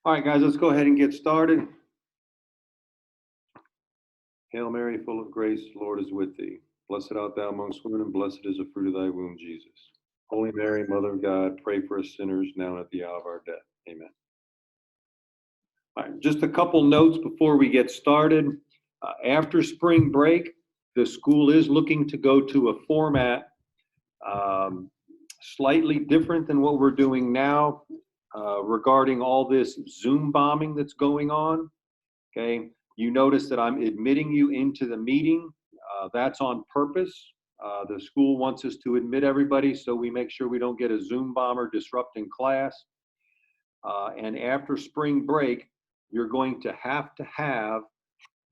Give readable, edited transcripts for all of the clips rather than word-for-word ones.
All right, guys, let's go ahead and get started. Hail Mary, full of grace, the Lord is with thee. Blessed art thou amongst women, and blessed is the fruit of thy womb, Jesus. Holy Mary, Mother of God, pray for us sinners now and at the hour of our death. Amen. All right, just a couple notes before we get started. After spring break, the school is looking to go to a format slightly different than what we're doing now regarding all this Zoom bombing that's going on. Okay, you notice that I'm admitting you into the meeting. That's on purpose. The school wants us to admit everybody so we make sure we don't get a Zoom bomber disrupting class. And after spring break, you're going to have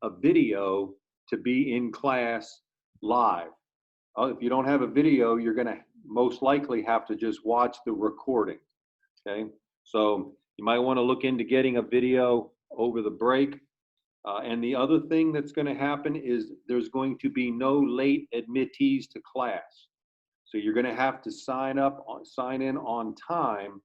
a video to be in class live. If you don't have a video, you're going to most likely have to just watch the recording. Okay, so you might want to look into getting a video over the break. And the other thing that's going to happen is there's going to be no late admittees to class. So you're going to have to sign in on time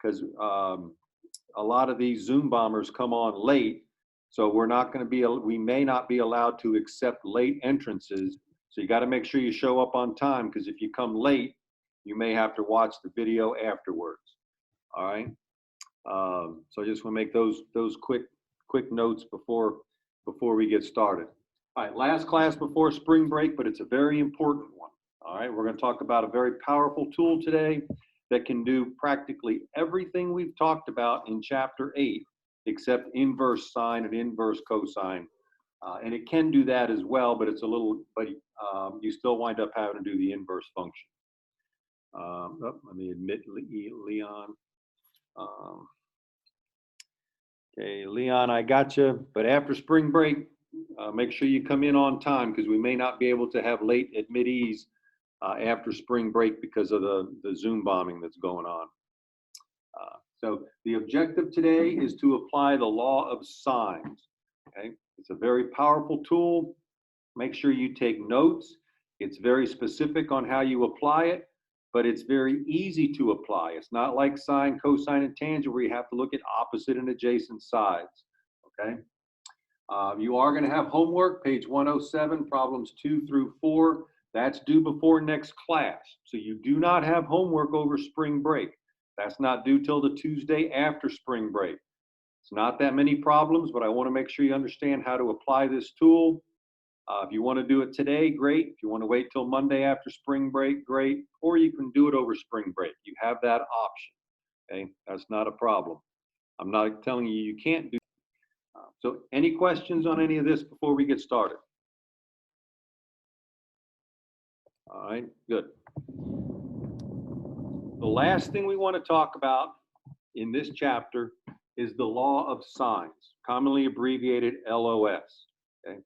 because a lot of these Zoom bombers come on late. So we may not be allowed to accept late entrances. So you got to make sure you show up on time because if you come late, you may have to watch the video afterwards. All right. So I just want to make those quick notes before we get started. All right, last class before spring break, but it's a very important one. All right, we're going to talk about a very powerful tool today that can do practically everything we've talked about in chapter 8, except inverse sine and inverse cosine. And it can do that as well, but you still wind up having to do the inverse function. Let me admit Leon. Okay, Leon, I got you. But after spring break, make sure you come in on time because we may not be able to have late admittees after spring break because of the Zoom bombing that's going on. So the objective today is to apply the law of sines. Okay, it's a very powerful tool. Make sure you take notes. It's very specific on how you apply it, but it's very easy to apply. It's not like sine, cosine, and tangent where you have to look at opposite and adjacent sides, okay? You are gonna have homework, page 107, problems 2 through 4. That's due before next class. So you do not have homework over spring break. That's not due till the Tuesday after spring break. It's not that many problems, but I wanna make sure you understand how to apply this tool. If you want to do it today, great. If you want to wait till Monday after spring break, great. Or you can do it over spring break. You have that option. Okay, that's not a problem. I'm not telling you you can't do. So, any questions on any of this before we get started? All right, good. The last thing we want to talk about in this chapter is the law of sines, commonly abbreviated LOS. Okay.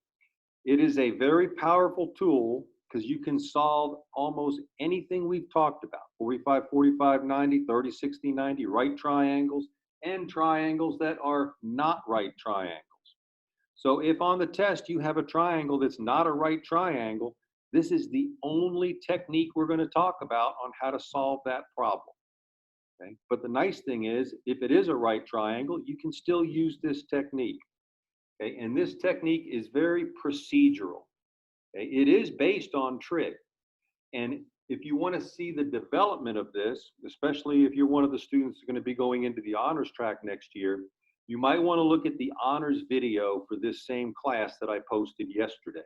It is a very powerful tool because you can solve almost anything we've talked about, 45, 45, 90, 30, 60, 90, right triangles, and triangles that are not right triangles. So if on the test you have a triangle that's not a right triangle, this is the only technique we're going to talk about on how to solve that problem. Okay? But the nice thing is, if it is a right triangle, you can still use this technique. Okay? And this technique is very procedural. Okay? It is based on trig. And if you want to see the development of this, especially if you're one of the students who's going to be going into the honors track next year, you might want to look at the honors video for this same class that I posted yesterday,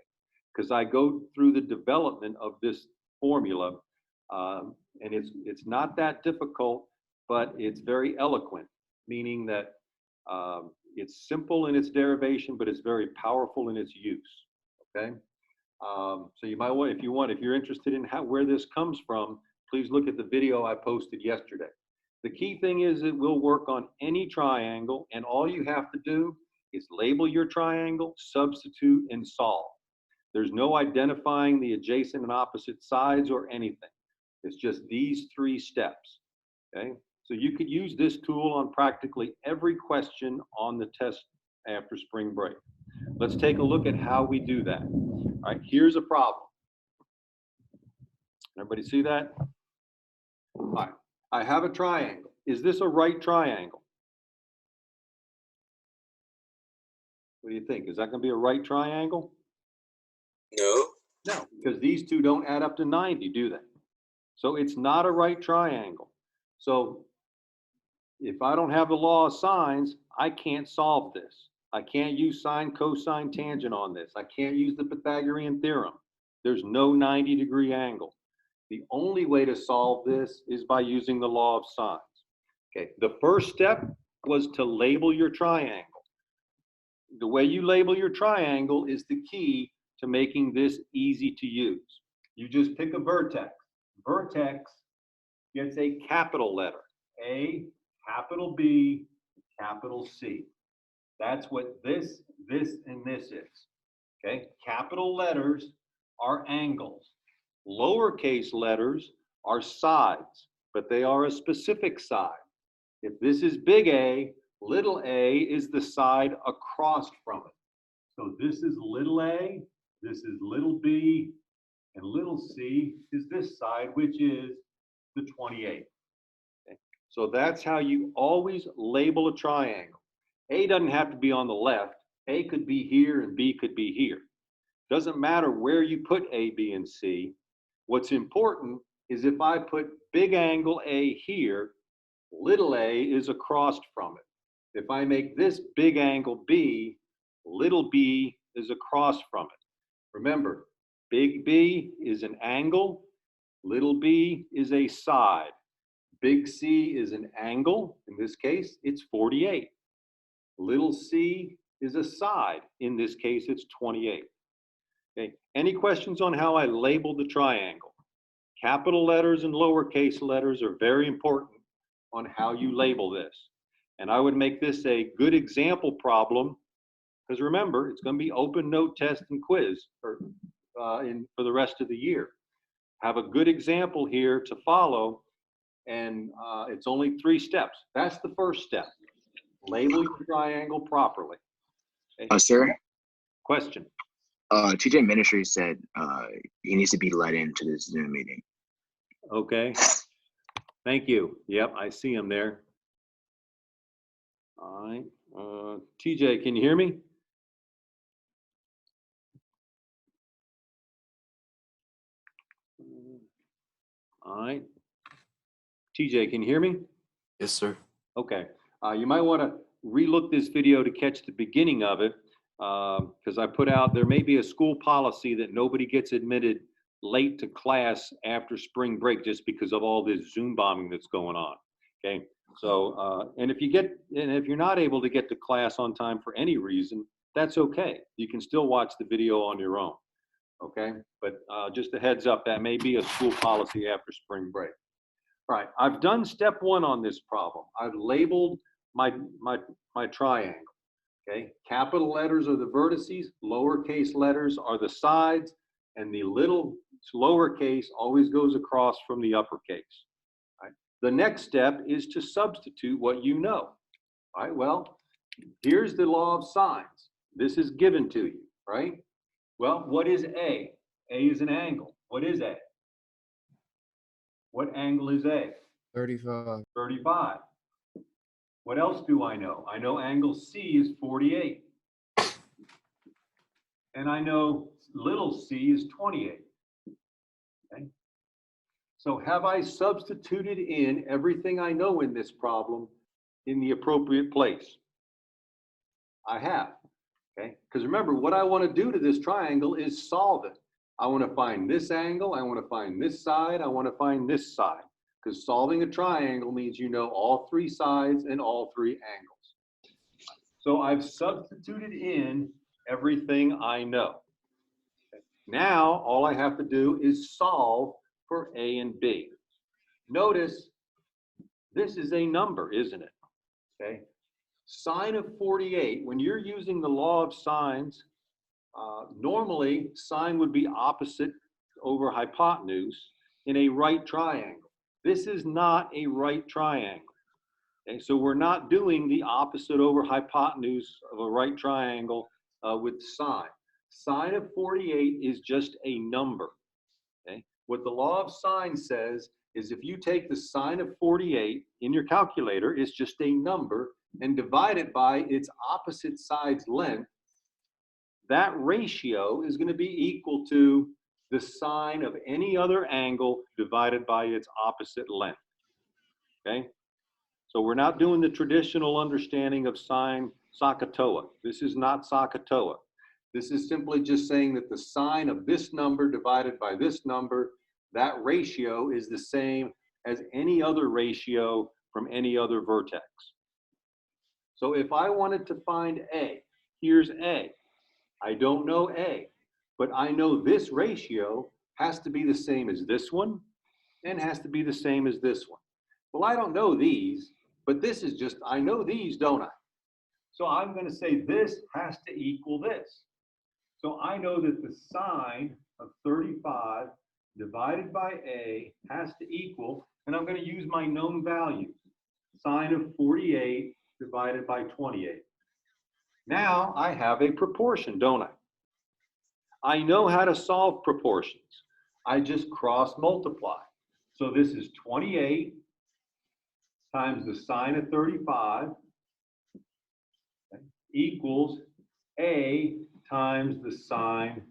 because I go through the development of this formula, and it's not that difficult, but it's very eloquent, meaning that it's simple in its derivation, but it's very powerful in its use. Okay, so you might want, if you're interested in where this comes from, please look at the video I posted yesterday. The key thing is it will work on any triangle, and all you have to do is label your triangle, substitute, and solve. There's no identifying the adjacent and opposite sides or anything. It's just these 3 steps. Okay, so you could use this tool on practically every question on the test after spring break. Let's take a look at how we do that. All right, here's a problem. Everybody see that? All right, I have a triangle. Is this a right triangle? What do you think? Is that going to be a right triangle? No. No, because these two don't add up to 90, do they? So it's not a right triangle. So if I don't have the law of sines, I can't solve this. I can't use sine, cosine, tangent on this. I can't use the Pythagorean theorem. There's no 90-degree angle. The only way to solve this is by using the law of sines. Okay, the first step was to label your triangle. The way you label your triangle is the key to making this easy to use. You just pick a vertex. Vertex gets a capital letter. A, capital B, capital C. That's what this, and this is. Okay, capital letters are angles. Lowercase letters are sides, but they are a specific side. If this is big A, little a is the side across from it. So this is little a, this is little b, and little c is this side, which is the 28. Okay. So that's how you always label a triangle. A doesn't have to be on the left. A could be here and B could be here. Doesn't matter where you put A, B, and C. What's important is if I put big angle A here, little a is across from it. If I make this big angle B, little b is across from it. Remember, big B is an angle, little b is a side. Big C is an angle, in this case, it's 48. Little c is a side, in this case, it's 28. Okay, any questions on how I label the triangle? Capital letters and lowercase letters are very important on how you label this. And I would make this a good example problem, because remember, it's going to be open note test and quiz for the rest of the year. Have a good example here to follow, and it's only 3 steps. That's the first step. Label your triangle properly. Okay. Sir? Question. TJ Ministry said he needs to be let into this Zoom meeting. Okay. Thank you. Yep, I see him there. All right. TJ, can you hear me? All right. TJ, can you hear me? Yes, sir. Okay. You might want to relook this video to catch the beginning of it, because I put out there may be a school policy that nobody gets admitted late to class after spring break just because of all this Zoom bombing that's going on. Okay. So, and if you're not able to get to class on time for any reason, that's okay. You can still watch the video on your own. Okay. But just a heads up, that may be a school policy after spring break. All right. I've done step 1 on this problem. I've labeled my triangle. Okay. Capital letters are the vertices, lowercase letters are the sides, and the little lowercase always goes across from the uppercase. Right? The next step is to substitute what you know. All right, well, here's the law of sines. This is given to you, right? Well, what is A? A is an angle. What is A? What angle is A? 35. 35. What else do I know? I know angle C is 48. And I know little c is 28. Okay. So have I substituted in everything I know in this problem in the appropriate place? I have. Okay. Because remember, what I want to do to this triangle is solve it. I want to find this angle, I want to find this side, I want to find this side. Because solving a triangle means you know all 3 sides and all 3 angles. So I've substituted in everything I know. Now, all I have to do is solve for A and B. Notice, this is a number, isn't it? Okay. Sine of 48, when you're using the law of sines, normally sine would be opposite over hypotenuse in a right triangle. This is not a right triangle. Okay, so we're not doing the opposite over hypotenuse of a right triangle with sine. Sine of 48 is just a number. Okay? What the law of sine says is if you take the sine of 48 in your calculator, it's just a number, and divide it by its opposite side's length, that ratio is going to be equal to the sine of any other angle divided by its opposite length. Okay? So we're not doing the traditional understanding of sine SOHCAHTOA. This is not SOHCAHTOA. This is simply just saying that the sine of this number divided by this number, that ratio is the same as any other ratio from any other vertex. So if I wanted to find A, here's A. I don't know A, but I know this ratio has to be the same as this one and has to be the same as this one. Well, I don't know these, but this is just, I know these, don't I? So I'm going to say this has to equal this. So I know that the sine of 35 divided by A has to equal, and I'm going to use my known values, sine of 48 divided by 28. Now I have a proportion, don't I? I know how to solve proportions. I just cross multiply. So this is 28 times the sine of 35 equals A times the sine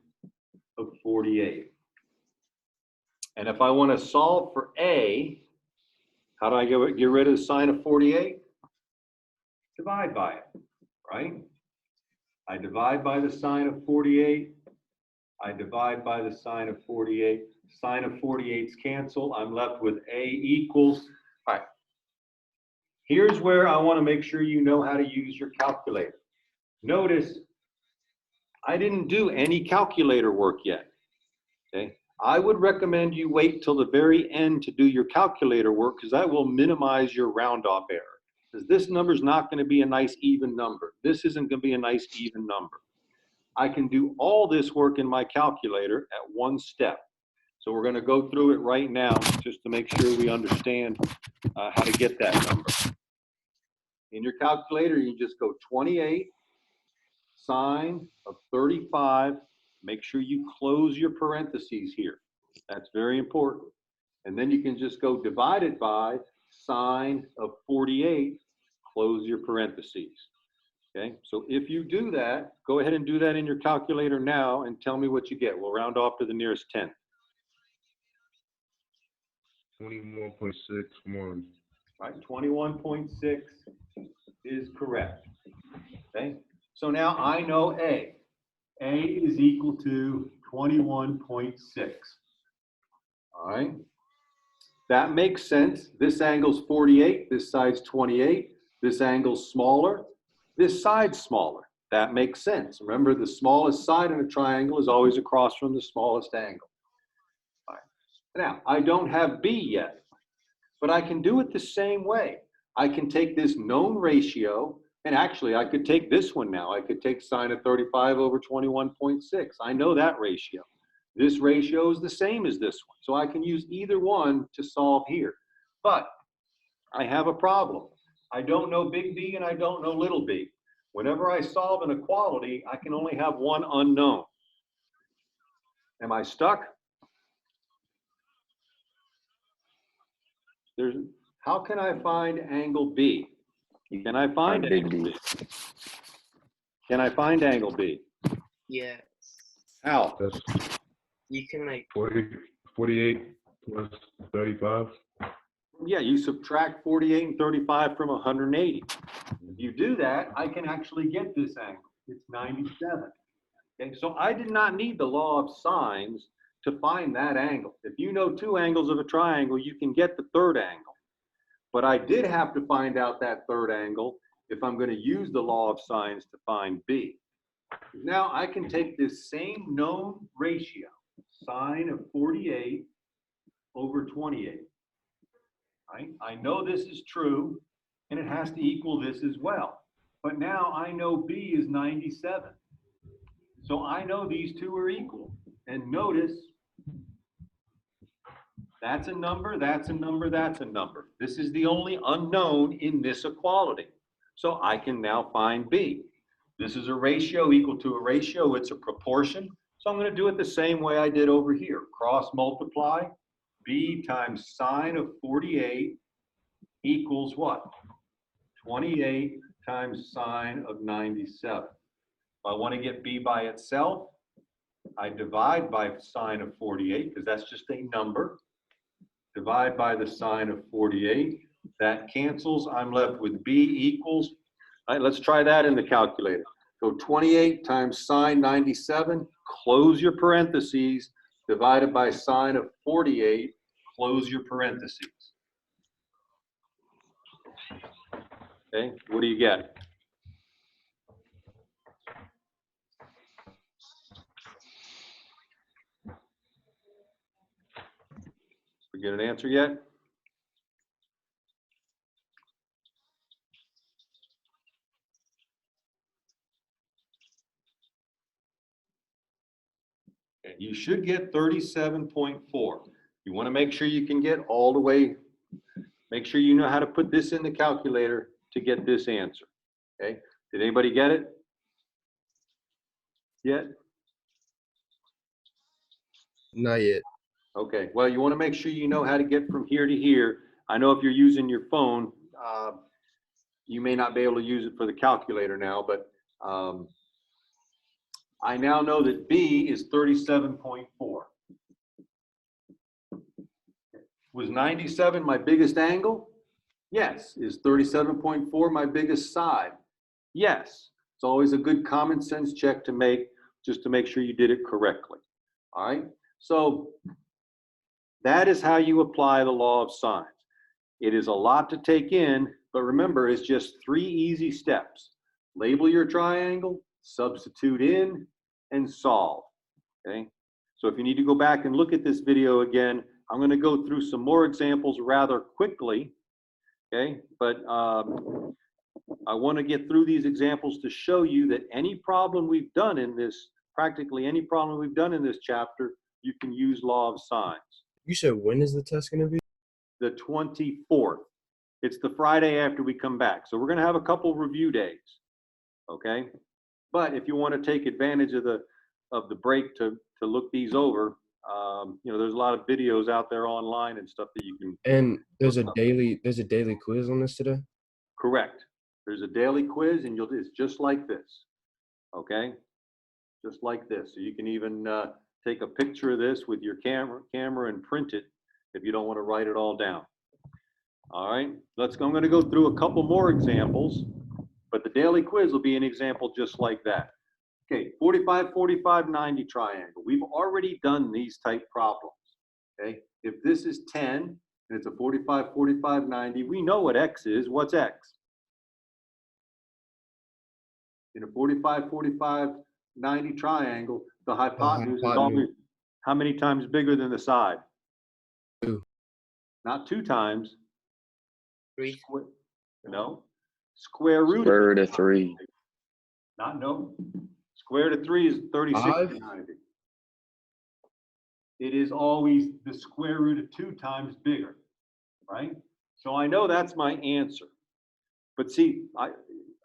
of 48. And if I want to solve for A, how do I get rid of the sine of 48? Divide by it, right? I divide by the sine of 48. I divide by the sine of 48. Sine of 48's cancel. I'm left with A equals. All right. Here's where I want to make sure you know how to use your calculator. Notice I didn't do any calculator work yet. Okay. I would recommend you wait till the very end to do your calculator work, because that will minimize your round off error. Because this number is not going to be a nice even number. This isn't going to be a nice even number. I can do all this work in my calculator at one step. So we're going to go through it right now just to make sure we understand how to get that number. In your calculator, you just go 28 sine of 35. Make sure you close your parentheses here. That's very important. And then you can just go divided by sine of 48, close your parentheses. Okay, so if you do that, go ahead and do that in your calculator now and tell me what you get. We'll round off to the nearest 10. 21.61. Right, 21.6 is correct. Okay, so now I know A. A is equal to 21.6. All right, that makes sense. This angle's 48, this side's 28, this angle's smaller, this side's smaller. That makes sense. Remember, the smallest side in a triangle is always across from the smallest angle. All right. Now, I don't have B yet, but I can do it the same way. I can take this known ratio, and actually I could take this one now. I could take sine of 35 over 21.6. I know that ratio. This ratio is the same as this one, so I can use either one to solve here. But I have a problem. I don't know big B and I don't know little b. Whenever I solve an equality, I can only have one unknown. Am I stuck? How can I find angle B? Can I find angle B? Can I find angle B? Yeah, How? That's you can like 48 plus 35. Yeah, you subtract 48 and 35 from 180. If you do that, I can actually get this angle. It's 97. Okay, so I did not need the law of sines to find that angle. If you know two angles of a triangle, you can get the third angle. But I did have to find out that third angle if I'm going to use the law of sines to find B. Now I can take this same known ratio, sine of 48 over 28. Right? I know this is true, and it has to equal this as well. But now I know B is 97. So I know these two are equal. And notice, that's a number, that's a number, that's a number. This is the only unknown in this equality. So I can now find B. This is a ratio equal to a ratio. It's a proportion. So I'm going to do it the same way I did over here. Cross multiply. B times sine of 48 equals what? 28 times sine of 97. I want to get B by itself, I divide by sine of 48, because that's just a number. Divide by the sine of 48. That cancels. I'm left with B equals, all right, let's try that in the calculator. Go 28 times sine 97, close your parentheses, divided by sine of 48, close your parentheses. Okay, what do you get? We get an answer yet? Okay, you should get 37.4. You want to make sure you can get all the way, make sure you know how to put this in the calculator to get this answer. Okay, did anybody get it yet? Not yet. Okay, well, you want to make sure you know how to get from here to here. I know if you're using your phone, you may not be able to use it for the calculator now, but I now know that B is 37.4. Was 97 my biggest angle? Yes. Is 37.4 my biggest side? Yes. It's always a good common sense check to make, just to make sure you did it correctly. All right, so that is how you apply the law of sines. It is a lot to take in, but remember, it's just 3 easy steps. Label your triangle, substitute in, and solve. Okay, so if you need to go back and look at this video again, I'm going to go through some more examples rather quickly. Okay, but I want to get through these examples to show you that any problem we've done in this, practically any problem we've done in this chapter, you can use law of sines. You said when is the test going to be? The 24th. It's the Friday after we come back. So we're going to have a couple review days. Okay, but if you want to take advantage of the break to look these over, you know, there's a lot of videos out there online and stuff that you can. And there's a daily quiz on this today? Correct. There's a daily quiz, and it's just like this. Okay, just like this. So you can even take a picture of this with your camera and print it if you don't want to write it all down. All right, I'm going to go through a couple more examples, but the daily quiz will be an example just like that. Okay, 45, 45, 90 triangle. We've already done these type problems. Okay, if this is 10 and it's a 45, 45, 90, we know what X is. What's X? In a 45, 45, 90 triangle, the hypotenuse is always how many times bigger than the side? 2. Not 2 times. 3. No. Square root. Square root of 3. Not no. Square root of 3 is 36 5? to 90. It is always the square root of 2 times bigger, right? So I know that's my answer. But see,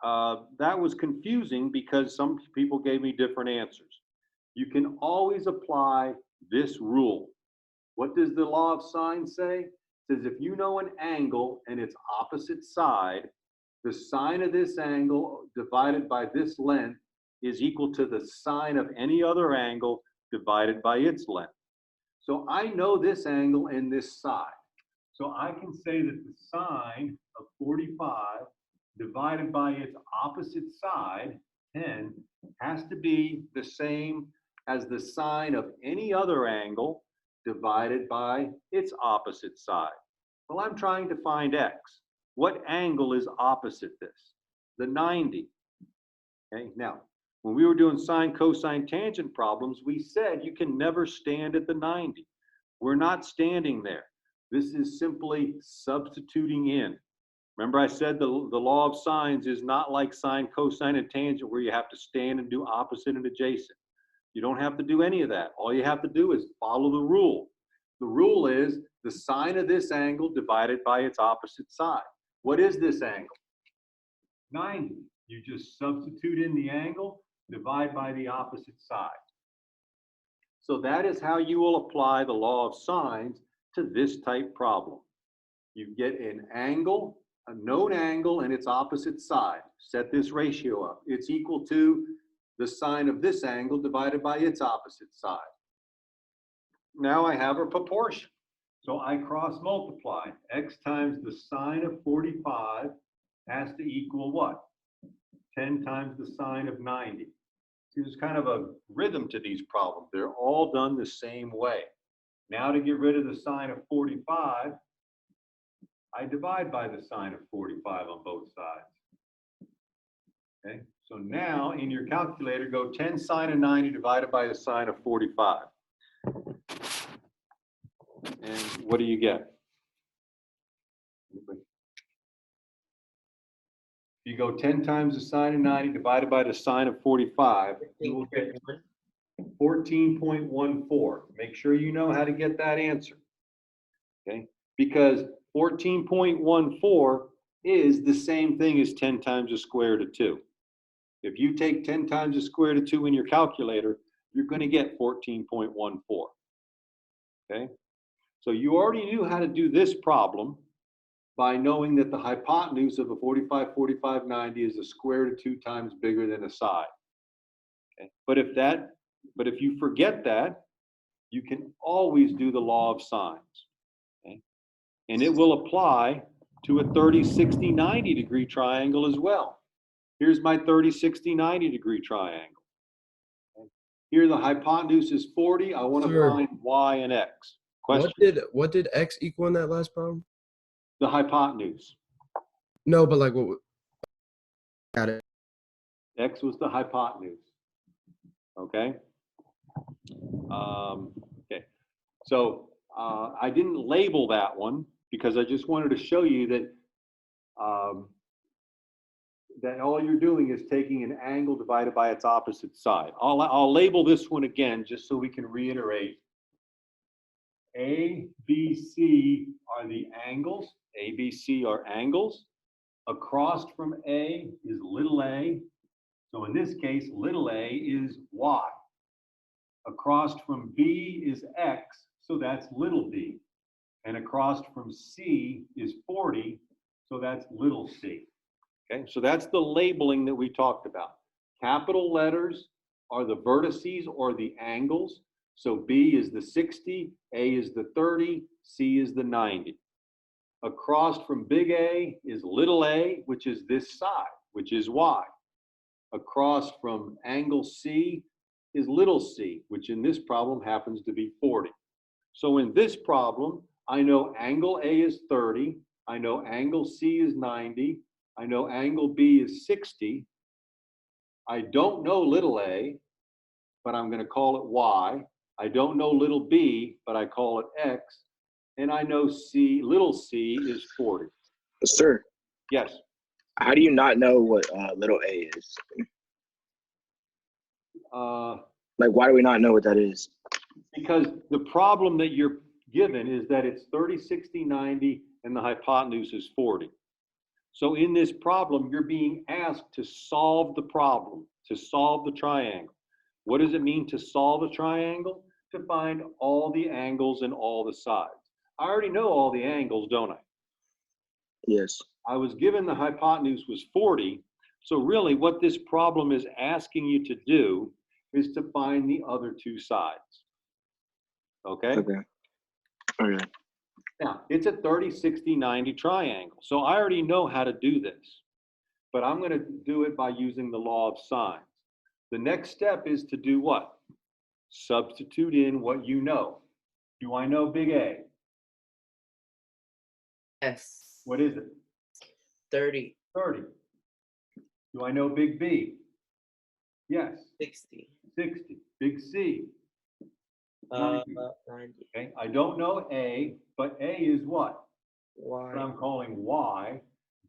that was confusing because some people gave me different answers. You can always apply this rule. What does the law of sines say? It says if you know an angle and its opposite side, the sine of this angle divided by this length is equal to the sine of any other angle divided by its length. So I know this angle and this side. So I can say that the sine of 45 divided by its opposite side, 10, has to be the same as the sine of any other angle divided by its opposite side. Well, I'm trying to find X. What angle is opposite this? The 90. Okay, now, when we were doing sine, cosine, tangent problems, we said you can never stand at the 90. We're not standing there. This is simply substituting in. Remember I said the law of sines is not like sine, cosine, and tangent where you have to stand and do opposite and adjacent. You don't have to do any of that. All you have to do is follow the rule. The rule is the sine of this angle divided by its opposite side. What is this angle? 90. You just substitute in the angle, divide by the opposite side. So that is how you will apply the law of sines to this type problem. You get an angle, a known angle, and its opposite side. Set this ratio up. It's equal to the sine of this angle divided by its opposite side. Now I have a proportion. So I cross multiply. X times the sine of 45 has to equal what? 10 times the sine of 90. See, there's kind of a rhythm to these problems. They're all done the same way. Now to get rid of the sine of 45, I divide by the sine of 45 on both sides. Okay, so now in your calculator, go 10 sine of 90 divided by the sine of 45. And what do you get? You go 10 times the sine of 90 divided by the sine of 45, you will get 14.14. Make sure you know how to get that answer. Okay? Because 14.14 is the same thing as 10 times the square root of 2. If you take 10 times the square root of 2 in your calculator, you're going to get 14.14. Okay? So you already knew how to do this problem by knowing that the hypotenuse of a 45, 45, 90 is the square root of 2 times bigger than a side. Okay? But if you forget that, you can always do the law of sines. Okay? And it will apply to a 30, 60, 90 degree triangle as well. Here's my 30, 60, 90 degree triangle. Okay? Here the hypotenuse is 40. I want to Sure. find y and x. Question? What did X equal in that last problem? The hypotenuse. No, but like what? Got it. X was the hypotenuse. Okay. Okay. So I didn't label that one because I just wanted to show you that that all you're doing is taking an angle divided by its opposite side. I'll label this one again just so we can reiterate. A, B, C are the angles. A, B, C are angles. Across from A is little a. So in this case, little a is y. Across from B is x, so that's little b. And across from C is 40, so that's little c. Okay, so that's the labeling that we talked about. Capital letters are the vertices or the angles. So B is the 60, A is the 30, C is the 90. Across from big A is little a, which is this side, which is y. Across from angle C is little c, which in this problem happens to be 40. So in this problem, I know angle A is 30, I know angle C is 90, I know angle B is 60. I don't know little a, but I'm going to call it y. I don't know little b, but I call it x. And I know C, little c is 40. Sir, Yes. how do you not know what little a is? Like, why do we not know what that is? Because the problem that you're given is that it's 30, 60, 90, and the hypotenuse is 40. So in this problem, you're being asked to solve the problem, to solve the triangle. What does it mean to solve a triangle? To find all the angles and all the sides. I already know all the angles, don't I? Yes. I was given the hypotenuse was 40. So really what this problem is asking you to do is to find the other two sides. Okay? Okay. Okay. Now, it's a 30, 60, 90 triangle. So I already know how to do this. But I'm going to do it by using the law of sines. The next step is to do what? Substitute in what you know. Do I know big A? Yes. What is it? 30, 30. Do I know big B? Yes. 60, 60. Big C? 90, Okay. I don't know A, but A is what? What Y, I'm calling Y.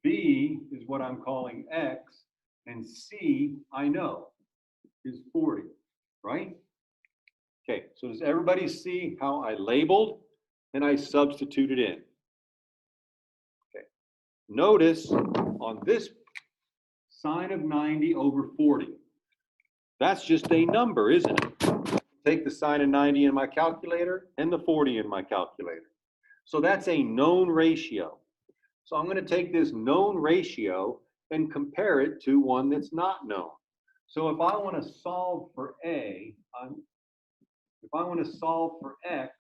B is what I'm calling X. And C, I know, is 40, right? Okay, so does everybody see how I labeled and I substituted in? Okay, notice on this sine of 90 over 40, that's just a number, isn't it? Take the sine of 90 in my calculator and the 40 in my calculator. So that's a known ratio. So I'm going to take this known ratio and compare it to one that's not known. So if I want to solve for if I want to solve for x,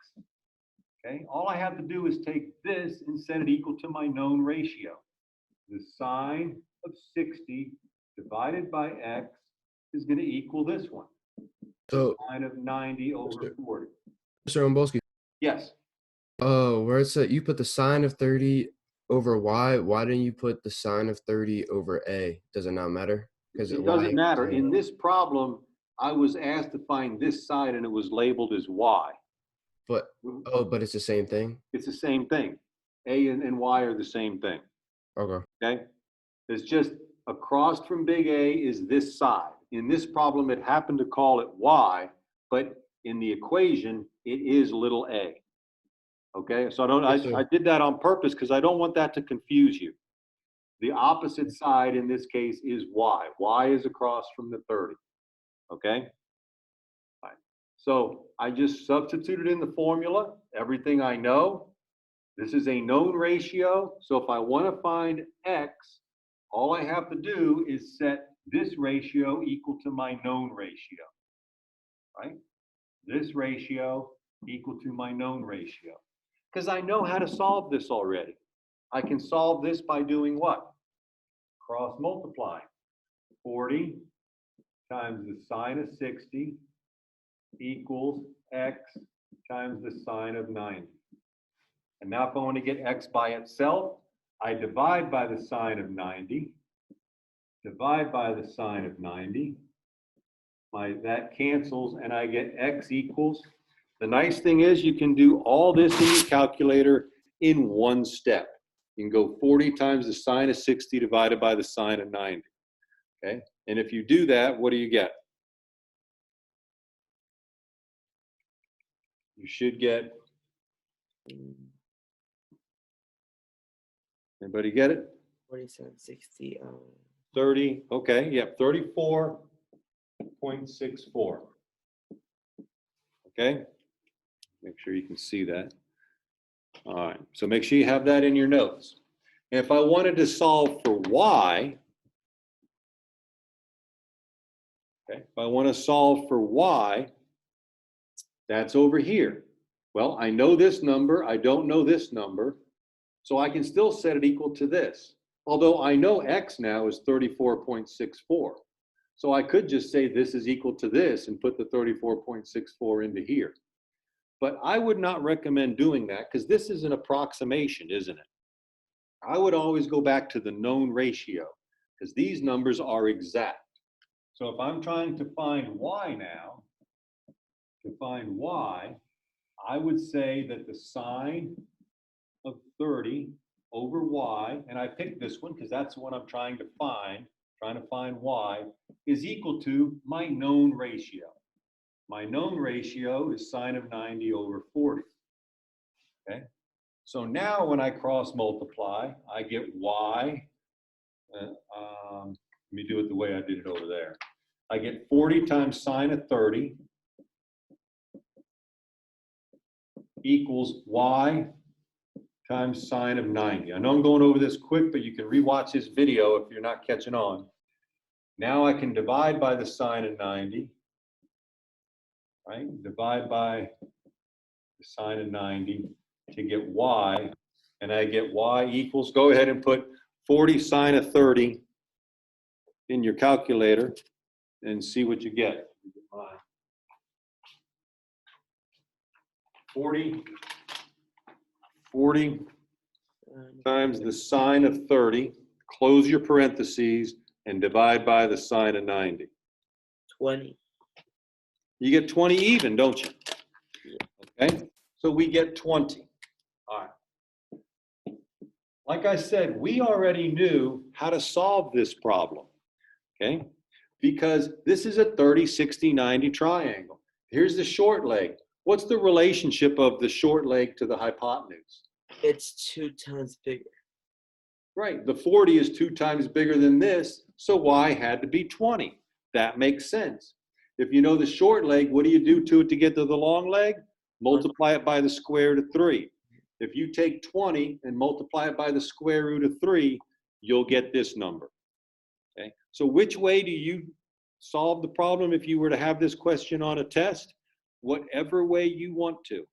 okay, all I have to do is take this and set it equal to my known ratio. The sine of 60 divided by x is going to equal this one, So, sine of 90 over Mr. 40. Mr. Ombolsky, Yes, where it said you put the sine of 30 over y, why didn't you put the sine of 30 over a? Does it not matter? Because it doesn't matter. In this problem, I was asked to find this side and it was labeled as y. But but it's the same thing. It's the same thing. A and y are the same thing. Okay. Okay? It's just across from big A is this side. In this problem, it happened to call it y, but in the equation, it is little a. Okay? So Yes, sir. I did that on purpose because I don't want that to confuse you. The opposite side in this case is y. Y is across from the 30. Okay? All right. So I just substituted in the formula, everything I know. This is a known ratio. So if I want to find x, all I have to do is set this ratio equal to my known ratio, right? This ratio equal to my known ratio. Because I know how to solve this already. I can solve this by doing what? Cross multiplying. 40 times the sine of 60 equals x times the sine of 90. And now if I want to get x by itself, I divide by the sine of 90, divide by the sine of 90. That cancels and I get x equals. The nice thing is you can do all this in your calculator in one step. You can go 40 times the sine of 60 divided by the sine of 90. Okay? And if you do that, what do you get? You should get, anybody get it? 47, 60. 30, okay, yep, 34.64. Okay? Make sure you can see that. All right, so make sure you have that in your notes. And if I wanted to solve for y, okay, if I want to solve for y, that's over here. Well, I know this number, I don't know this number, so I can still set it equal to this. Although I know x now is 34.64. So I could just say this is equal to this and put the 34.64 into here. But I would not recommend doing that because this is an approximation, isn't it? I would always go back to the known ratio because these numbers are exact. So if I'm trying to find y now, I would say that the sine of 30 over y, and I picked this one because that's the one I'm trying to find y, is equal to my known ratio. My known ratio is sine of 90 over 40. Okay? So now when I cross multiply, I get y. Let me do it the way I did it over there. I get 40 times sine of 30 equals y times sine of 90. I know I'm going over this quick, but you can rewatch this video if you're not catching on. Now I can divide by the sine of 90, right? Divide by the sine of 90 to get y, and I get y equals, go ahead and put 40 sine of 30 in your calculator and see what you get. 40 times the sine of 30, close your parentheses, and divide by the sine of 90. 20. You get 20 even, don't you? Okay, so we get 20. All right. Like I said, we already knew how to solve this problem, okay? Because this is a 30, 60, 90 triangle. Here's the short leg. What's the relationship of the short leg to the hypotenuse? It's 2 times bigger. Right, the 40 is 2 times bigger than this, so y had to be 20. That makes sense. If you know the short leg, what do you do to it to get to the long leg? Multiply it by the square root of 3. If you take 20 and multiply it by the square root of 3, you'll get this number. Okay, so which way do you solve the problem if you were to have this question on a test, whatever way you want to.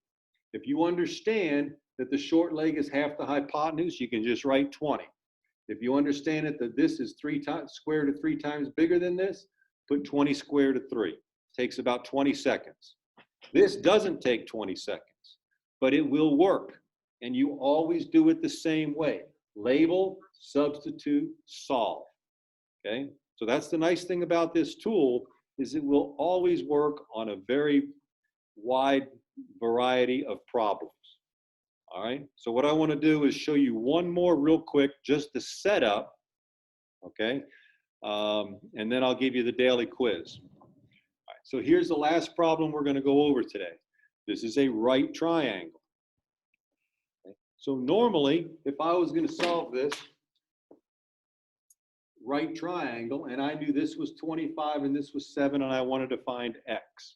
If you understand that the short leg is half the hypotenuse, you can just write 20. If you understand it that this is 3 times square root of 3 times bigger than this, put 20 square root of 3. Takes about 20 seconds. This doesn't take 20 seconds, but it will work. And you always do it the same way. Label, substitute, solve. Okay? So that's the nice thing about this tool, is it will always work on a very wide variety of problems. All right, so what I want to do is show you one more real quick, just the setup, okay? And then I'll give you the daily quiz. All right, so here's the last problem we're going to go over today. This is a right triangle. Okay? So normally, if I was going to solve this right triangle, and I knew this was 25 and this was 7, and I wanted to find x,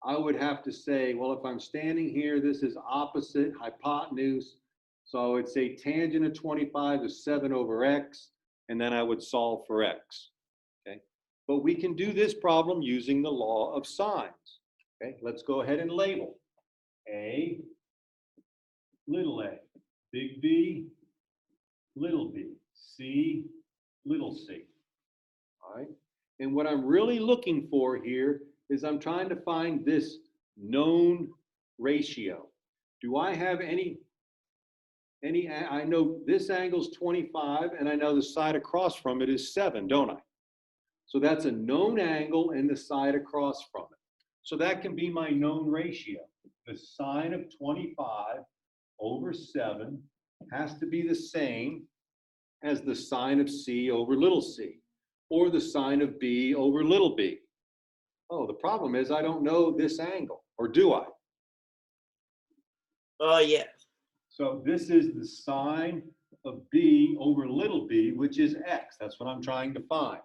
I would have to say, well, if I'm standing here, this is opposite hypotenuse. So I would say tangent of 25 is 7 over x, and then I would solve for x. Okay, but we can do this problem using the law of sines. Okay, let's go ahead and label. A, little a, big B, little b, C, little c. All right, and what I'm really looking for here is I'm trying to find this known ratio. Do I have any, I know this angle's 25, and I know the side across from it is 7, don't I? So that's a known angle and the side across from it. So that can be my known ratio. The sine of 25 over 7 has to be the same as the sine of C over little c, or the sine of B over little b. Oh, the problem is I don't know this angle, or do I? Oh, yeah. So this is the sine of B over little b, which is x. That's what I'm trying to find.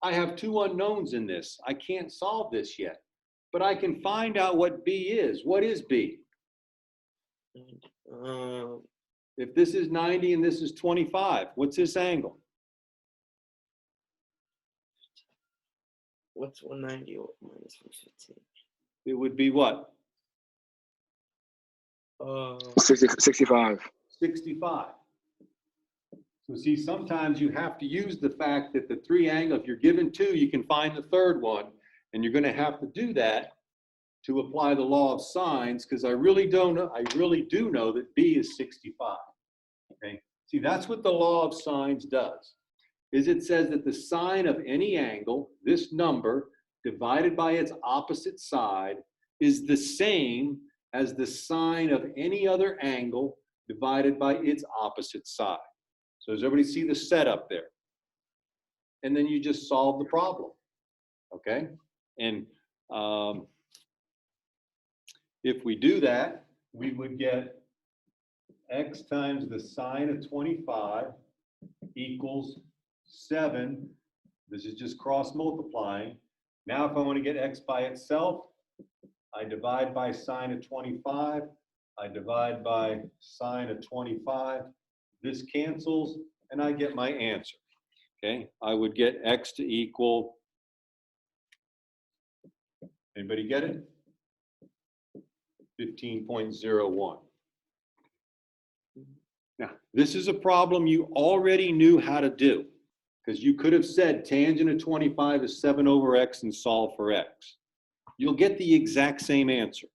I have 2 unknowns in this. I can't solve this yet, but I can find out what B is. What is B? If this is 90 and this is 25, what's this angle? What's 190 minus 115? It would be what? 65. 65. So see, sometimes you have to use the fact that the 3 angle, if you're given 2, you can find the 3rd one, and you're going to have to do that to apply the law of sines, because I really do know that B is 65. Okay. See, that's what the law of sines does. Is it says that the sine of any angle, this number, divided by its opposite side, is the same as the sine of any other angle divided by its opposite side. So does everybody see the setup there? And then you just solve the problem, okay? And if we do that, we would get x times the sine of 25 equals 7. This is just cross multiplying. Now if I want to get x by itself, I divide by sine of 25. I divide by sine of 25. This cancels, and I get my answer. Okay, I would get x to equal, anybody get it? 15.01. Now, this is a problem you already knew how to do, because you could have said tangent of 25 is 7 over x and solve for x. You'll get the exact same answer.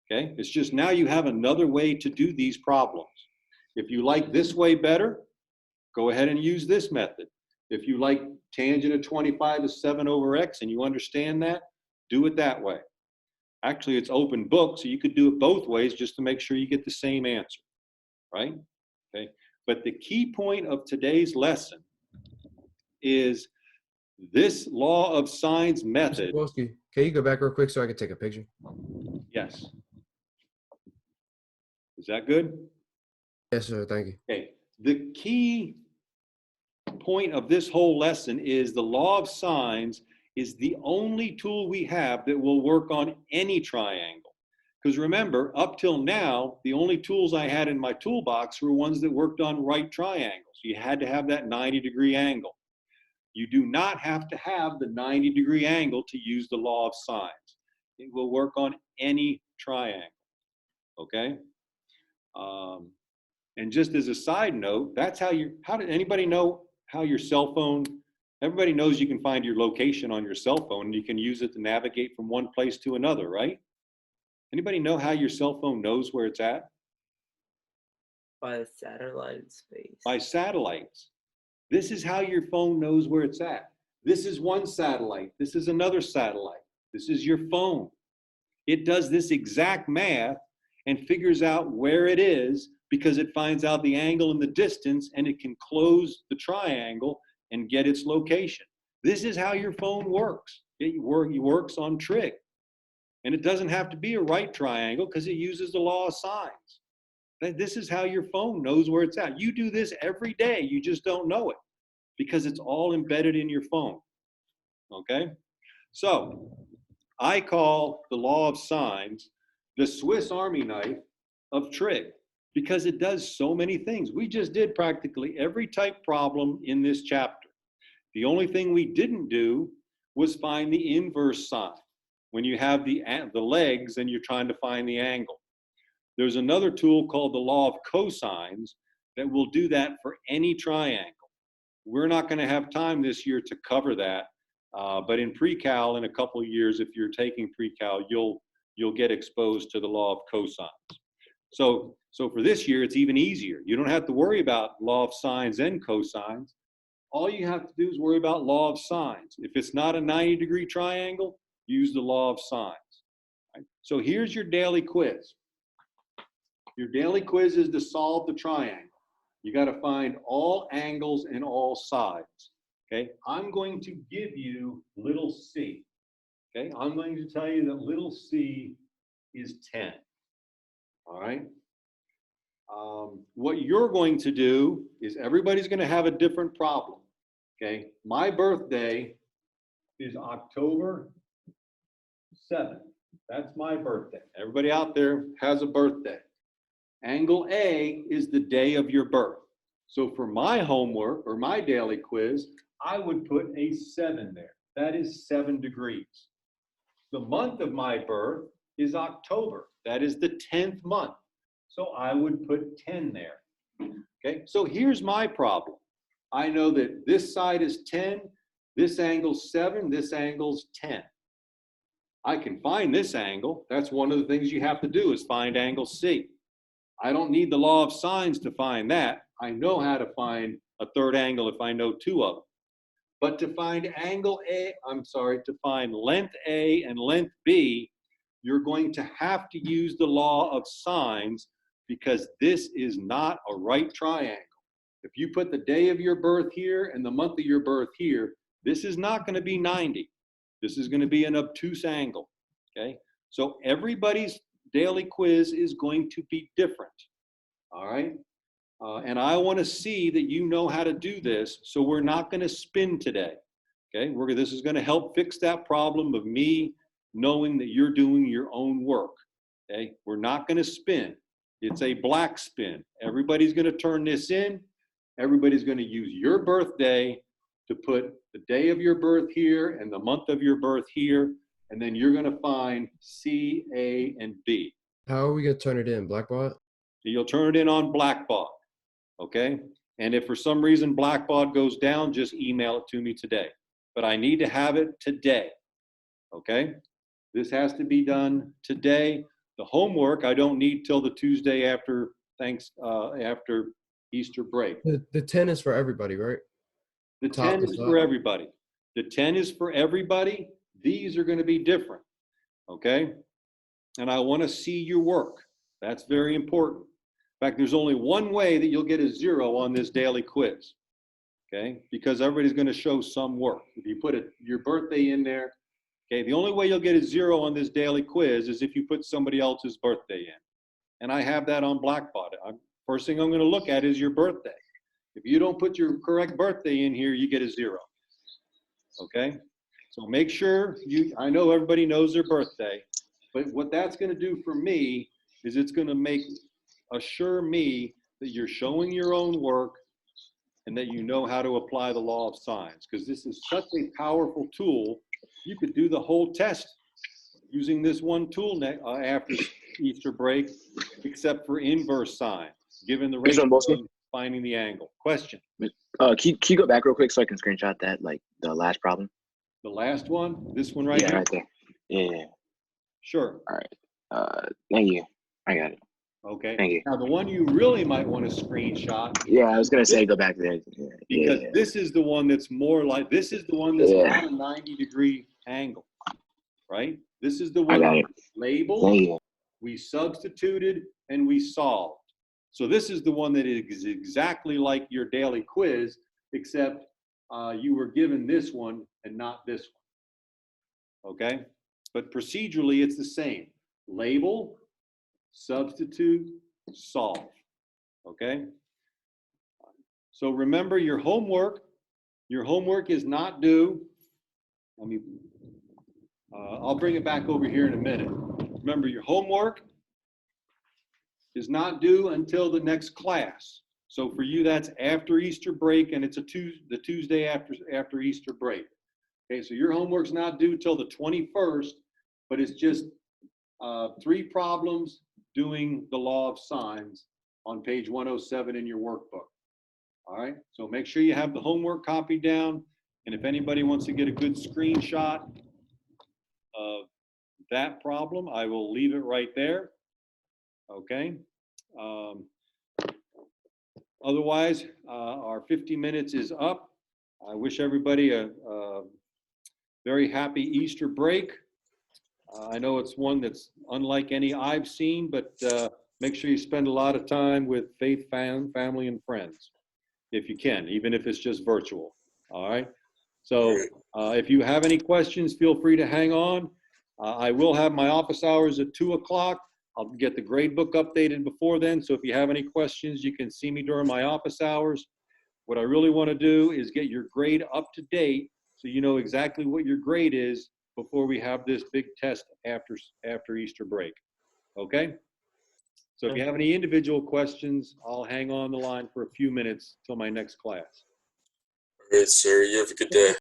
Okay, it's just now you have another way to do these problems. If you like this way better, go ahead and use this method. If you like tangent of 25 is 7 over x and you understand that, do it that way. Actually, it's open book, so you could do it both ways just to make sure you get the same answer, right? Okay, but the key point of today's lesson is this law of sines method. Mr. Wolski, can you go back real quick so I can take a picture? Yes. Is that good? Yes, sir. Thank you. Okay, the key point of this whole lesson is the law of sines is the only tool we have that will work on any triangle. Because remember, up till now, the only tools I had in my toolbox were ones that worked on right triangles. You had to have that 90-degree angle. You do not have to have the 90-degree angle to use the law of sines. It will work on any triangle, okay? And just as a side note, that's how did anybody know how your cell phone, everybody knows you can find your location on your cell phone and you can use it to navigate from one place to another, right? Anybody know how your cell phone knows where it's at? By the satellite in space. By satellites. This is how your phone knows where it's at. This is one satellite. This is another satellite. This is your phone. It does this exact math and figures out where it is because it finds out the angle and the distance, and it can close the triangle and get its location. This is how your phone works. It works on trig. And it doesn't have to be a right triangle because it uses the law of sines. This is how your phone knows where it's at. You do this every day. You just don't know it because it's all embedded in your phone. Okay? So I call the law of sines the Swiss Army knife of trig because it does so many things. We just did practically every type problem in this chapter. The only thing we didn't do was find the inverse sine when you have the legs and you're trying to find the angle. There's another tool called the law of cosines that will do that for any triangle. We're not going to have time this year to cover that, but in pre-cal in a couple of years, if you're taking pre-cal, you'll get exposed to the law of cosines. So for this year, it's even easier. You don't have to worry about law of sines and cosines. All you have to do is worry about law of sines. If it's not a 90-degree triangle, use the law of sines. Right? So here's your daily quiz. Your daily quiz is to solve the triangle. You got to find all angles and all sides. Okay, I'm going to give you little c. Okay, I'm going to tell you that little c is 10. All right. What you're going to do is everybody's going to have a different problem. Okay, my birthday is October 7th. That's my birthday. Everybody out there has a birthday. Angle A is the day of your birth. So for my homework or my daily quiz, I would put a 7 there. That is 7 degrees. The month of my birth is October. That is the 10th month. So I would put 10 there. Okay, so here's my problem. I know that this side is 10, this angle's 7, this angle's 10. I can find this angle. That's one of the things you have to do is find angle C. I don't need the law of sines to find that. I know how to find a third angle if I know 2 of them. But to find to find length A and length B, you're going to have to use the law of sines because this is not a right triangle. If you put the day of your birth here and the month of your birth here, this is not going to be 90. This is going to be an obtuse angle, okay? So everybody's daily quiz is going to be different, all right? And I want to see that you know how to do this, so we're not going to spin today, okay? This is going to help fix that problem of me knowing that you're doing your own work, okay? We're not going to spin. It's a black spin. Everybody's going to turn this in. Everybody's going to use your birthday to put the day of your birth here and the month of your birth here, and then you're going to find C, A, and B. How are we going to turn it in? Blackboard? You'll turn it in on Blackbaud, okay? And if for some reason Blackbaud goes down, just email it to me today. But I need to have it today, okay? This has to be done today. The homework I don't need till the Tuesday after after Easter break. The 10 is for everybody, right? The Top 10 to is top. for everybody. The 10 is for everybody. These are going to be different, okay? And I want to see your work. That's very important. In fact, there's only one way that you'll get a 0 on this daily quiz, okay? Because everybody's going to show some work. If you put your birthday in there, okay, the only way you'll get a 0 on this daily quiz is if you put somebody else's birthday in. And I have that on Blackboard. First thing I'm going to look at is your birthday. If you don't put your correct birthday in here, you get a 0. Okay? So make sure I know everybody knows their birthday, but what that's going to do for me is it's going to assure me that you're showing your own work and that you know how to apply the law of signs, because this is such a powerful tool. You could do the whole test using this one tool after Easter break, except for inverse sine, given the Here's ratio one, Bolsky. of finding the angle. Question. Can you go back real quick so I can screenshot that, like the last problem? The last one, this one right Yeah, here? right there. Yeah. Sure. Thank you. I got it. Okay. Thank you. Now, the one you really might want to screenshot, Yeah, I was gonna say go back there. because Yeah. this is the one that's more like, this is the one that's Yeah. at a 90-degree angle, right? This is the I one got it. labeled, Thank you. we substituted, and we solved. So this is the one that is exactly like your daily quiz, except you were given this one and not this one. Okay? But procedurally, it's the same. Label, substitute, solve. Okay? So remember your homework. Your homework is not due. I'll bring it back over here in a minute. Remember, your homework is not due until the next class. So for you, that's after Easter break, and it's the Tuesday after Easter break. Okay, so your homework's not due till the 21st, but it's just 3 problems doing the law of signs on page 107 in your workbook. All right, so make sure you have the homework copied down, and if anybody wants to get a good screenshot of that problem, I will leave it right there. Okay. Otherwise, our 50 minutes is up. I wish everybody a very happy Easter break. I know it's one that's unlike any I've seen, but make sure you spend a lot of time with faith, family, and friends, if you can, even if it's just virtual. All right. So if you have any questions, feel free to hang on. I will have my office hours at 2 o'clock. I'll get the grade book updated before then. So if you have any questions, you can see me during my office hours. What I really want to do is get your grade up to date so you know exactly what your grade is before we have this big test after Easter break. Okay? So if you have any individual questions, I'll hang on the line for a few minutes till my next class. All right, sir. You have a good day.